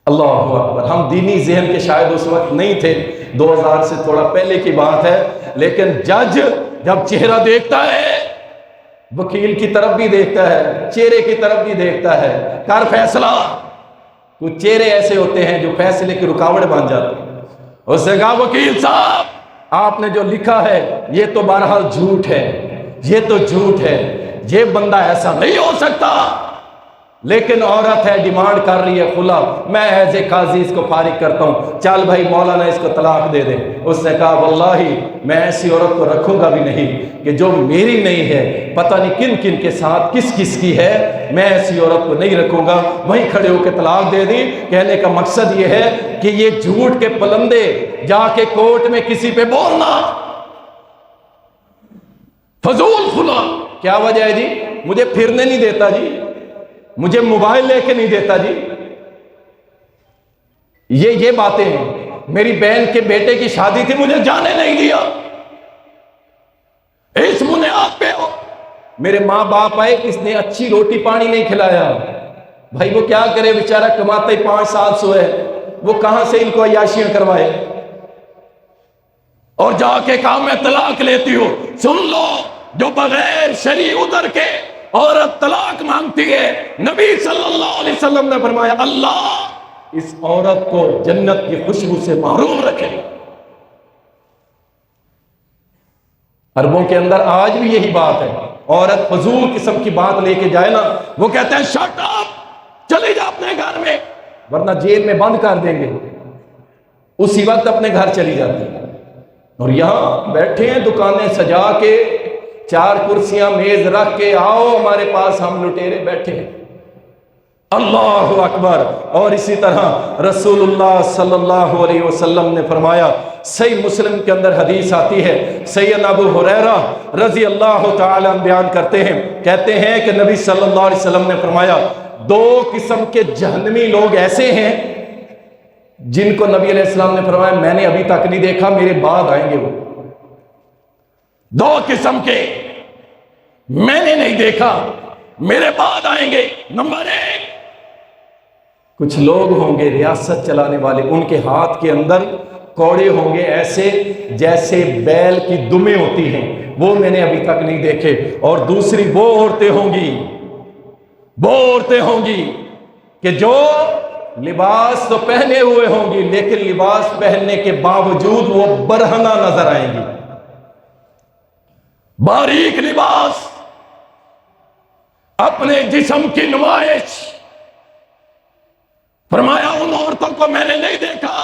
اللہ اکبر، ہم دینی ذہن کے شاید اس وقت نہیں تھے، 2000 سے تھوڑا پہلے کی بات ہے، لیکن جج جب چہرہ دیکھتا ہے، وکیل کی طرف بھی دیکھتا ہے، چہرے کی طرف بھی دیکھتا ہے، کر فیصلہ۔ کچھ چہرے ایسے ہوتے ہیں جو فیصلے کی رکاوٹ بن جاتے ہیں۔ اس نے کہا وکیل صاحب آپ نے جو لکھا ہے یہ تو بہرحال جھوٹ ہے، یہ تو جھوٹ ہے، یہ بندہ ایسا نہیں ہو سکتا، لیکن عورت ہے ڈیمانڈ کر رہی ہے خلا، میں ایز اے قاضی اس کو فارغ کرتا ہوں، چل بھائی مولانا اس کو طلاق دے دے۔ اس نے کہا واللہ میں ایسی عورت کو رکھوں گا بھی نہیں کہ جو میری نہیں ہے، پتہ نہیں کن کن کے ساتھ کس کی ہے، میں ایسی عورت کو نہیں رکھوں گا۔ وہیں کھڑے ہو کے طلاق دے دی۔ کہنے کا مقصد یہ ہے کہ یہ جھوٹ کے پلندے جا کے کورٹ میں کسی پہ بولنا، فضول خلا، کیا وجہ ہے جی؟ مجھے پھرنے نہیں دیتا جی، مجھے موبائل لے کے نہیں دیتا جی، یہ باتیں ہیں، میری بہن کے بیٹے کی شادی تھی مجھے جانے نہیں دیا، اس بنیاد پہ ہو، میرے ماں باپ آئے کس نے اچھی روٹی پانی نہیں کھلایا، بھائی وہ کیا کرے بیچارہ، کماتا ہی 500-700 ہے، وہ کہاں سے ان کو عیاشیاں کروائے، اور جا کے کہا میں طلاق لیتی ہوں۔ سن لو، جو بغیر شرعی عذر کے عورت طلاق مانگتی ہے، نبی صلی اللہ علیہ وسلم نے فرمایا اللہ اس عورت کو جنت کی خوشبو سے محروم رکھے۔ عربوں کے اندر آج بھی یہی بات ہے، عورت فضول قسم کی بات لے کے جائے نا، وہ کہتے ہیں شٹ اپ، چلے جا اپنے گھر میں، ورنہ جیل میں بند کر دیں گے، اسی وقت اپنے گھر چلی جاتی ہے۔ اور یہاں بیٹھے ہیں دکانیں سجا کے، 4 کرسیاں میز رکھ کے آؤ ہمارے پاس، ہم لٹیرے بیٹھے ہیں۔ اللہ اکبر۔ اور اسی طرح رسول اللہ صلی اللہ علیہ وسلم نے فرمایا، صحیح مسلم کے اندر حدیث آتی ہے، سیدنا ابو ہریرہ رضی اللہ تعالی عنہ بیان کرتے ہیں، کہتے ہیں کہ نبی صلی اللہ علیہ وسلم نے فرمایا 2 قسم کے جہنمی لوگ ایسے ہیں جن کو نبی علیہ السلام نے فرمایا میں نے ابھی تک نہیں دیکھا، میرے بعد آئیں گے وہ۔ 2 قسم کے میں نے نہیں دیکھا، میرے بعد آئیں گے۔ نمبر 1، کچھ لوگ ہوں گے ریاست چلانے والے، ان کے ہاتھ کے اندر کوڑے ہوں گے ایسے جیسے بیل کی دمیں ہوتی ہیں، وہ میں نے ابھی تک نہیں دیکھے۔ اور دوسری وہ عورتیں ہوں گی کہ جو لباس تو پہنے ہوئے ہوں گی لیکن لباس پہننے کے باوجود وہ برہنہ نظر آئیں گی، باریک لباس، اپنے جسم کی نمائش۔ فرمایا ان عورتوں کو میں نے نہیں دیکھا،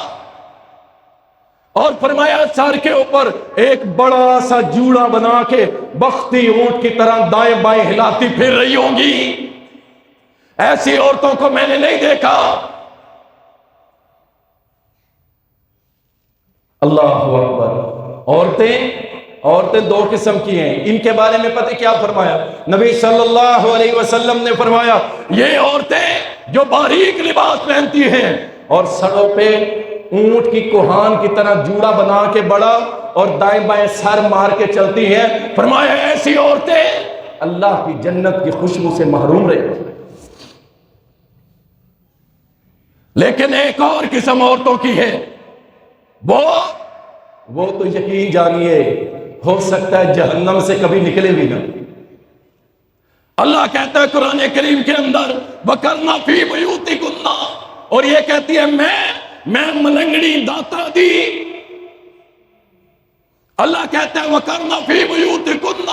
اور فرمایا سر کے اوپر ایک بڑا سا جوڑا بنا کے بختی اونٹ کی طرح دائیں بائیں ہلاتی پھر رہی ہوں گی، ایسی عورتوں کو میں نے نہیں دیکھا۔ اللہ اکبر۔ عورتیں 2 قسم کی ہیں، ان کے بارے میں پتہ کیا فرمایا نبی صلی اللہ علیہ وسلم نے فرمایا، یہ عورتیں جو باریک لباس پہنتی ہیں اور سروں پہ اونٹ کی کوہان کی طرح جوڑا بنا کے بڑا اور دائیں بائیں سر مار کے چلتی ہیں، فرمایا ایسی عورتیں اللہ کی جنت کی خوشبو سے محروم رہی۔ لیکن ایک اور قسم عورتوں کی ہے، وہ تو یقین جانیے ہو سکتا ہے جہنم سے کبھی نکلے بھی نہ۔ اللہ کہتا ہے قرآن کریم کے اندر وَقَرْنَ فِي بُيُوتِكُنَّ، اور یہ کہتی ہے میں ملنگڑی داتا دی۔ اللہ کہتا ہے وَقَرْنَ فِي بُيُوتِكُنَّ،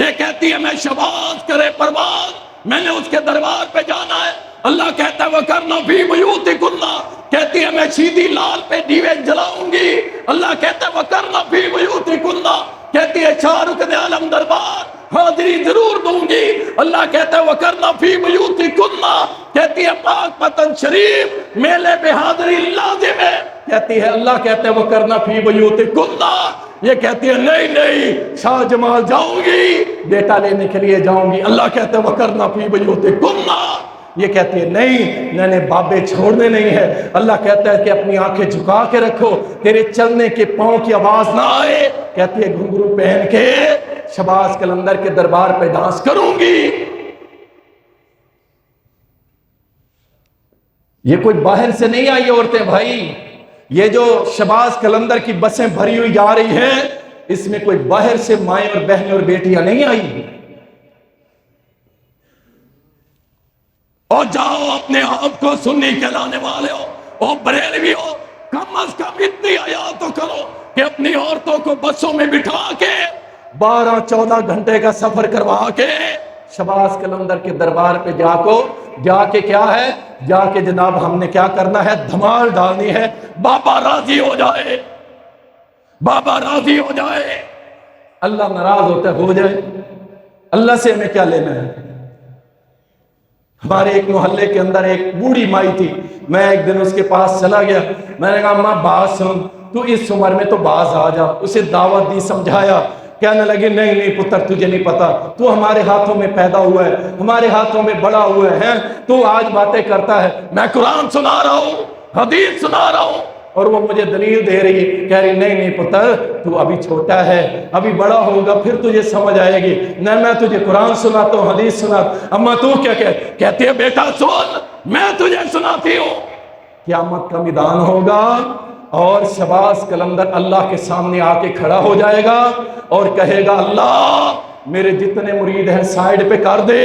یہ کہتی ہے میں شباز کرے پرواز، میں نے اس کے دربار پہ جانا ہے۔ اللہ کہتا ہے وَقَرْنَ فِي بُيُوتِكُنَّ، کہتی ہے میں سیدھی لال پہ دیوے جلاؤں گی۔ اللہ کہتا ہے وَقَرْنَ فِي بُيُوتِكُنَّ، کہتی ہے 4 رکن عالم دربار حاضری ضرور دوں گی۔ اللہ کہتا ہے وَقَرْنَ فِي بُيُوتِكُنَّ، کہتی ہے پاک پتن شریف میلے پہ حاضری لازم ہے، کہتی ہے اللہ کہتا ہے وَقَرْنَ فِي بُيُوتِكُنَّ، یہ کہتی ہے نہیں شاہ جمال جاؤں گی، بیٹا لینے کے لیے جاؤں گی۔ اللہ کہتا ہے وَقَرْنَ فِي بُيُوتِكُنَّ، یہ کہتی ہے نہیں میں نے بابے چھوڑنے نہیں ہے۔ اللہ کہتا ہے کہ اپنی آنکھیں جھکا کے رکھو، تیرے چلنے کے پاؤں کی آواز نہ آئے۔ کہتی ہے گھنگرو پہن کے شباز کلندر کے دربار پہ ڈانس کروں گی۔ یہ کوئی باہر سے نہیں آئی عورتیں بھائی، یہ جو شباز کلندر کی بسیں بھری ہوئی جا رہی ہیں، اس میں کوئی باہر سے مائیں اور بہنیں اور بیٹیاں نہیں آئی۔ اور جاؤ اپنے آپ کو سنی کہلانے والے ہو اور بریلوی ہو، کم از کم اتنی حیا تو کرو کہ اپنی عورتوں کو بسوں میں بٹھا کے 12-14 گھنٹے کا سفر کروا کے شباز کلندر کے دربار پہ جا کے کیا ہے، جا کے جناب ہم نے کیا کرنا ہے، دھمال ڈالنی ہے، بابا راضی ہو جائے، بابا راضی ہو جائے۔ اللہ ناراض ہوتا ہے ہو جائے، اللہ سے ہمیں کیا لینا ہے۔ ہمارے ایک محلے کے اندر ایک بوڑھی مائی تھی، میں ایک دن اس کے پاس چلا گیا، میں نے کہا اماں بات سن، تو اس عمر میں تو باز آ جا، اسے دعوت دی، سمجھایا، کہنے لگی نہیں پتر تجھے نہیں پتا، تو ہمارے ہاتھوں میں پیدا ہوا ہے، ہمارے ہاتھوں میں بڑا ہوا ہے، تو آج باتیں کرتا ہے، میں قرآن سنا رہا ہوں، حدیث سنا رہا ہوں، اور وہ مجھے دلیل دے رہی، کہہ رہی نہیں پتر تو ابھی چھوٹا ہے، ابھی بڑا ہوگا پھر تجھے سمجھ آئے گی، نہ میں تجھے قرآن سناتا ہوں، حدیث سناتا۔ اماں تو کیا کہتی ہے بیٹا سن، میں تجھے سناتی ہوں۔ قیامت کا میدان ہوگا اور شباز کلندر اللہ کے سامنے آ کے کھڑا ہو جائے گا اور کہے گا اللہ میرے جتنے مرید ہیں سائیڈ پہ کر دے،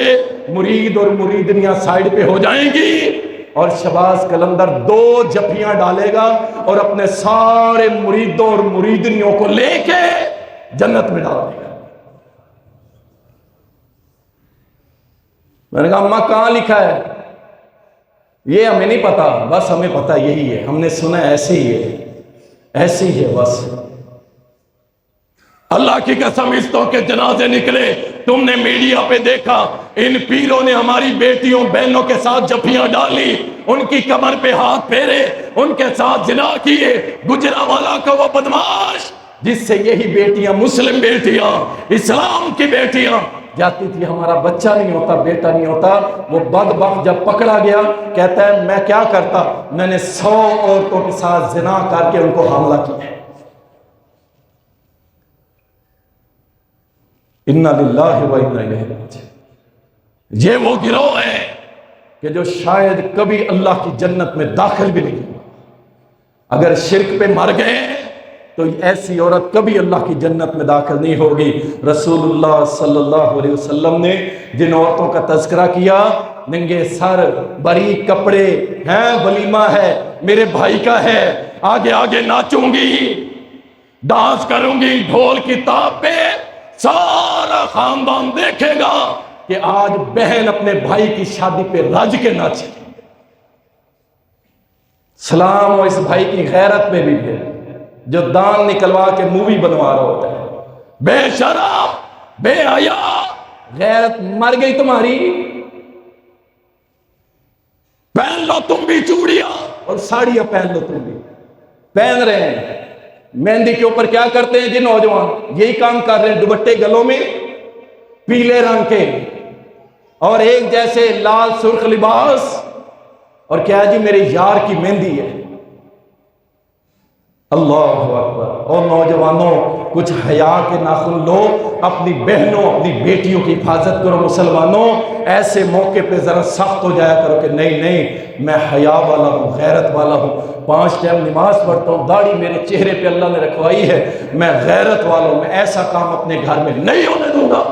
مرید اور مریدنیاں سائیڈ پہ ہو جائیں گی، اور شباز کلندر 2 جھپیاں ڈالے گا اور اپنے سارے مریدوں اور مریدنیوں کو لے کے جنت میں ڈال دے گا۔ میں نے کہا اماں کہاں لکھا ہے؟ یہ ہمیں نہیں پتا، بس ہمیں پتا یہی ہے، ہم نے سنا ایسے ہی ہے، ایسے ہی ہے بس۔ اللہ کی قسم عزتوں کے جنازے نکلے، تم نے میڈیا پہ دیکھا، ان پیروں نے ہماری بیٹیوں بہنوں کے ساتھ جفیاں ڈالی، ان کی کمر پہ ہاتھ پھیرے، ان کے ساتھ زنا کیے۔ گجرانوالہ کا وہ بدماش جس سے یہی بیٹیاں، مسلم بیٹیاں، اسلام کی بیٹیاں جاتی تھی، ہمارا بچہ نہیں ہوتا، بیٹا نہیں ہوتا، وہ بدبخت جب پکڑا گیا کہتا ہے میں کیا کرتا، میں نے 100 عورتوں کے ساتھ زنا کر کے ان کو حاملہ کیا۔ اِنَّا لِلَّهِ وَإِنَّا إِلَيْهِ رَاجِعُونَ۔ یہ وہ گروہ ہے کہ جو شاید کبھی اللہ کی جنت میں داخل بھی نہیں ہوگا۔ اگر شرک پہ مر گئے تو ایسی عورت کبھی اللہ کی جنت میں داخل نہیں ہوگی۔ رسول اللہ صلی اللہ علیہ وسلم نے جن عورتوں کا تذکرہ کیا، ننگے سر، باریک کپڑے ہیں، ولیمہ ہے، میرے بھائی کا ہے، آگے آگے ناچوں گی، ڈانس کروں گی، ڈھول کی تاب پہ سارا خاندان دیکھے گا کہ آج بہن اپنے بھائی کی شادی پہ رج کے ناچے۔ سلام ہو اس بھائی کی غیرت میں بھی ہے جو دان نکلوا کے مووی بنوا رہا ہوتا ہے۔ بے شرم، بے حیا، غیرت مر گئی تمہاری۔ پہن لو تم بھی چوڑیاں اور ساڑیاں پہن لو تم بھی، پہن رہے ہیں۔ مہندی کے اوپر کیا کرتے ہیں جی نوجوان؟ یہی کام کر رہے ہیں، دوپٹے گلوں میں پیلے رنگ کے اور ایک جیسے لال سرخ لباس، اور کیا جی میرے یار کی مہندی ہے۔ اللہ اکبر۔ اور نوجوانوں کچھ حیا کے ناخن لو، اپنی بہنوں، اپنی بیٹیوں کی حفاظت کرو۔ مسلمانوں ایسے موقع پہ ذرا سخت ہو جایا کرو کہ نہیں نہیں میں حیا والا ہوں، غیرت والا ہوں، 5 ٹائم نماز پڑھتا ہوں، داڑھی میرے چہرے پہ اللہ نے رکھوائی ہے، میں غیرت والا ہوں، میں ایسا کام اپنے گھر میں نہیں ہونے دوں گا۔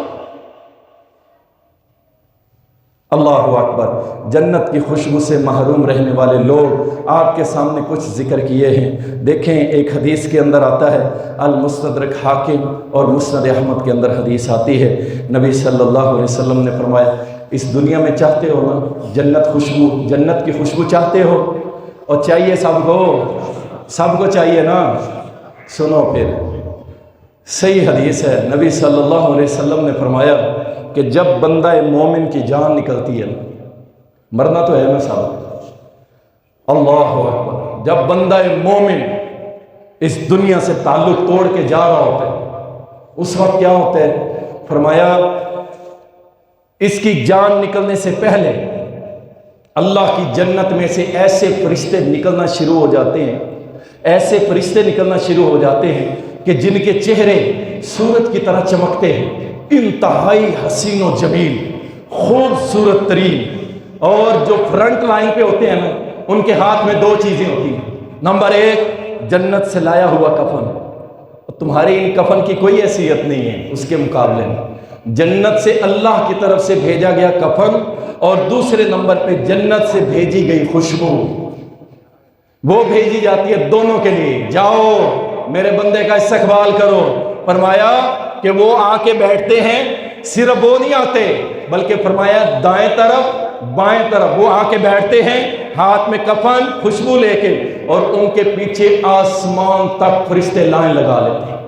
اللہ اکبر۔ جنت کی خوشبو سے محروم رہنے والے لوگ آپ کے سامنے کچھ ذکر کیے ہیں۔ دیکھیں ایک حدیث کے اندر آتا ہے، المستدرک حاکم اور مسند احمد کے اندر حدیث آتی ہے، نبی صلی اللہ علیہ وسلم نے فرمایا اس دنیا میں چاہتے ہو نا جنت خوشبو، جنت کی خوشبو چاہتے ہو؟ اور چاہیے سب کو چاہیے نا؟ سنو پھر صحیح حدیث ہے، نبی صلی اللہ علیہ وسلم نے فرمایا کہ جب بندہ مومن کی جان نکلتی ہے، مرنا تو ہے نا صاحب، اللہ اکبر، جب بندہ مومن اس دنیا سے تعلق توڑ کے جا رہا ہوتا ہے اس وقت کیا ہوتا ہے؟ فرمایا اس کی جان نکلنے سے پہلے اللہ کی جنت میں سے ایسے فرشتے نکلنا شروع ہو جاتے ہیں، ایسے فرشتے نکلنا شروع ہو جاتے ہیں کہ جن کے چہرے سورج کی طرح چمکتے ہیں، انتہائی حسین و جمیل، خوبصورت ترین، اور جو فرنٹ لائن پہ ہوتے ہیں نا ان کے ہاتھ میں 2 چیزیں ہوتی ہیں۔ نمبر 1 جنت سے لایا ہوا کفن، تمہاری ان کفن کی کوئی حیثیت نہیں ہے اس کے مقابلے میں، جنت سے اللہ کی طرف سے بھیجا گیا کفن، اور دوسرے نمبر پہ جنت سے بھیجی گئی خوشبو، وہ بھیجی جاتی ہے دونوں کے لیے، جاؤ میرے بندے کا استقبال کرو۔ فرمایا کہ وہ آ کے بیٹھتے ہیں، صرف وہ نہیں آتے بلکہ فرمایا دائیں طرف بائیں طرف وہ آ کے بیٹھتے ہیں، ہاتھ میں کفن خوشبو لے کے، اور ان کے پیچھے آسمان تک فرشتے لائن لگا لیتے ہیں۔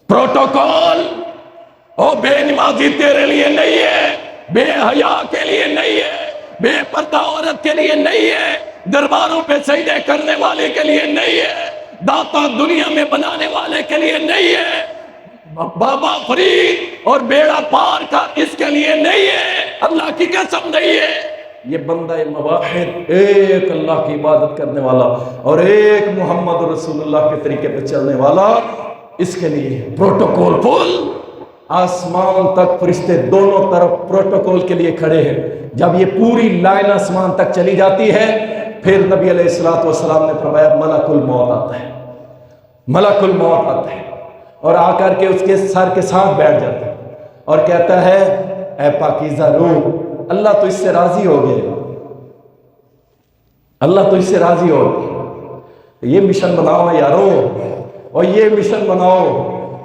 پروٹوکول او بے نمازی تیرے لیے نہیں ہے، بے حیا کے لیے نہیں ہے، بے پردہ عورت کے لیے نہیں ہے، درباروں پہ سجدے کرنے والے کے لیے نہیں ہے، داتا دنیا میں بنانے والے کے لیے نہیں ہے، بابا فرید اور بیڑا پار کا اس کے لیے نہیں ہے، اللہ کی قسم نہیں ہے۔ یہ بندہ موحد، ایک اللہ کی عبادت کرنے والا اور ایک محمد رسول اللہ کے طریقے پہ چلنے والا، اس کے لیے پروٹوکول فل، آسمان تک فرشتے دونوں طرف پروٹوکول کے لیے کھڑے ہیں۔ جب یہ پوری لائن آسمان تک چلی جاتی ہے پھر نبی علیہ السلام نے فرمایا ملک الموت آتا ہے، ملک الموت آتا ہے اور آ کر کے اس کے سر کے ساتھ بیٹھ جاتا ہے اور کہتا ہے اے پاکیزہ روح، اللہ تو اس سے راضی ہو گئے، اللہ تو اس سے راضی ہو گئے، یہ مشن بناؤ نا یارو، اور یہ مشن بناؤ،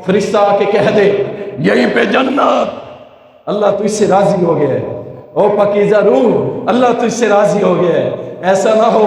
فرشتہ آ کے کہہ دے یہیں پہ جنت، اللہ تو اس سے راضی ہو گیا ہے، او پاکیزہ روح، اللہ تو اس سے راضی ہو گیا ہے۔ ایسا نہ ہو